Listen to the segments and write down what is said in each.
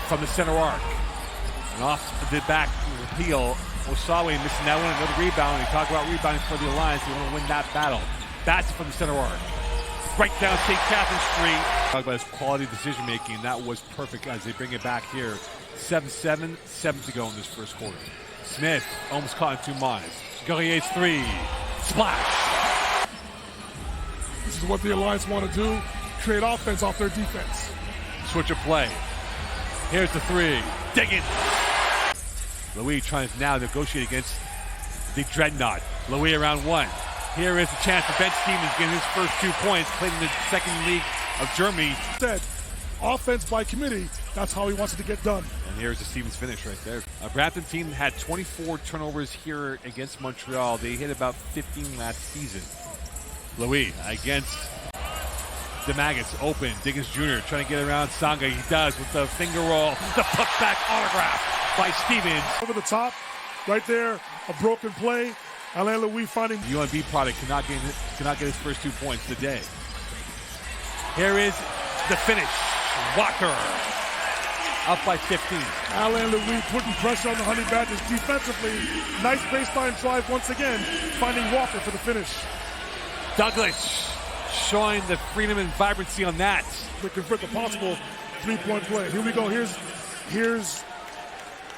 from the center arc. And off the back peel, Osawe missing that one, another rebound. We talk about rebounding for the Alliance. They want to win that battle. That's from the center arc. Right down St. Catherine Street. Talk about his quality decision-making. That was perfect as they bring it back here. 7-7, 7 to go in this first quarter. Smith almost caught in 2 minds. Guerrier's 3. Splash. This is what the Alliance want to do. Create offense off their defense. Switch of play. Here's the 3. Digging. Louis trying to now negotiate against the Dreadnought. Louis around 1. Here is the chance for Ben Stevens getting his first 2 points, played in the second league of Germany. Said, offense by committee, that's how he wants it to get done. And here's the Stevens finish right there. A Brampton team had 24 turnovers here against Montreal. They hit about 15 last season. Louis against the Maggots, open. Diggins Jr. trying to get around Sanga. He does with the finger roll. The putback autograph by Stevens. Over the top, right there, a broken play. Alain Louis finding UNB product cannot get his first 2 points today. Here is the finish. Walker up by 15. Alain Louis putting pressure on the Honey Badgers defensively. Nice baseline drive once again, finding Walker for the finish. Douglas showing the freedom and vibrancy on that. To convert the possible 3-point play. Here we go. Here's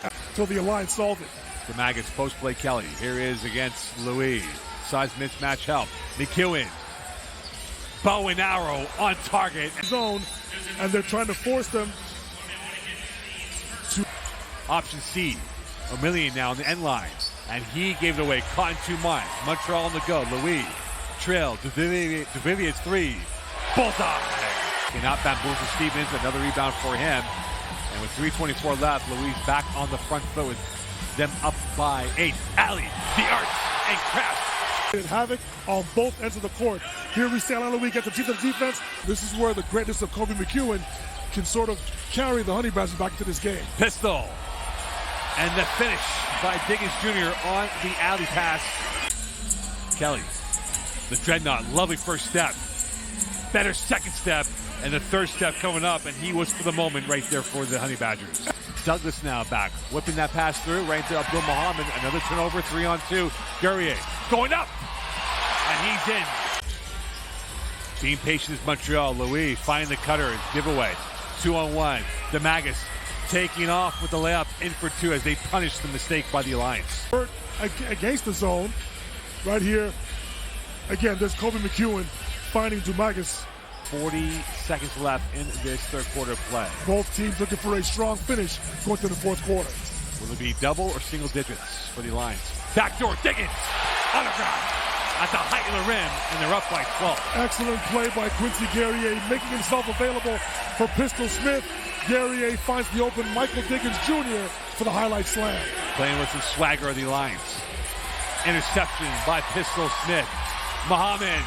until the Alliance solved it. The Maggots post-play Kelly. Here is against Louis. Size mismatch help. McEwen. Bow and arrow on target. Zone, and they're trying to force them to option C. O'Million now on the end line. And he gave it away. Caught in 2 minds. Montreal on the go. Louis. Trail. Duvivier's 3. Bullseye. Cannot bamboozle Stevens. Another rebound for him. And with 3:24 left, Louis back on the front foot with them up by 8. Alley, the arts, and Kraft. Havoc on both ends of the court. Here we see Alain Louis get the teeth of defense. This is where the greatness of Kobe McEwen can sort of carry the Honey Badgers back into this game. Pistol. And the finish by Diggins Jr. on the alley pass. Kelly, the Dreadnought, lovely first step. Better second step, and the third step coming up, and he was for the moment right there for the Honey Badgers. Douglas now back, whipping that pass through, right to Abdul Muhammad. Another turnover, 3-on-2. Guerrier going up, and he's in. Being patient is Montreal. Louis finding the cutter, giveaway. 2-on-1. The Maggots taking off with the layup, in for 2 as they punish the mistake by the Alliance. Against the zone, right here. Again, there's Kobe McEwen finding Dumagas. 40 seconds left in this third quarter play. Both teams looking for a strong finish going to the fourth quarter. Will it be double or single digits for the Alliance? Backdoor Diggins, autograph at the height of the rim, and they're up by 12. Excellent play by Quincy Guerrier, making himself available for Pistol Smith. Guerrier finds the open Michael Diggins Jr. for the highlight slam. Playing with some swagger of the Alliance. Interception by Pistol Smith. Muhammad,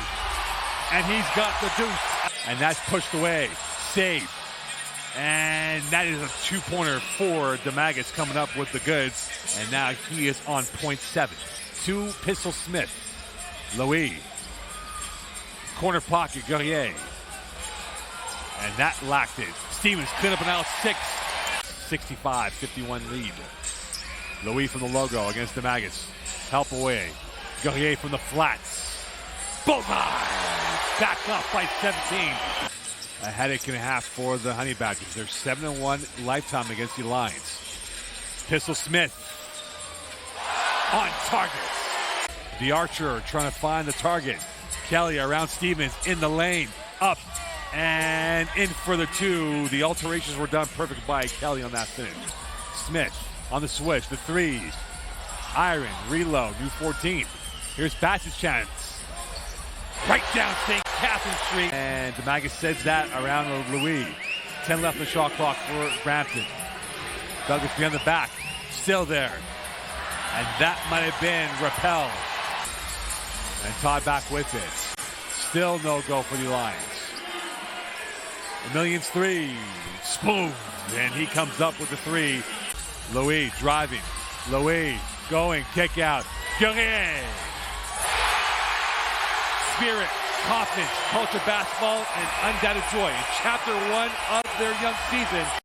and he's got the deuce. And that's pushed away. Save. And that is a 2-pointer for the Maggots coming up with the goods. And now he is on .7. 2 Pistol Smith. Louis. Corner pocket, Guerrier. And that lacked it. Stevens clean up an out 6. 65-51 lead. Louis from the logo against the Maggots. Help away. Guerrier from the flats. Bullseye! Back up by 17. A headache and a half for the Honey Badgers. They're 7-1 lifetime against the Alliance. Pistol Smith on target. The Archer trying to find the target. Kelly around Stevens in the lane. Up and in for the 2. The alterations were done perfect by Kelly on that finish. Smith on the switch. The 3. Iron, reload, new 14. Here's Batch's chance. Right down St. Catherine Street. And the Maggots says that around Louis. 10 left in the shot clock for Brampton. Douglas behind the back. Still there. And that might have been repelled. And Todd back with it. Still no go for the Alliance. O'Million's 3. Spoon. And he comes up with the 3. Louis driving. Louis going. Kick out. Guerrier. Spirit, confidence, culture, basketball, and undoubted joy in Chapter 1 of their young season.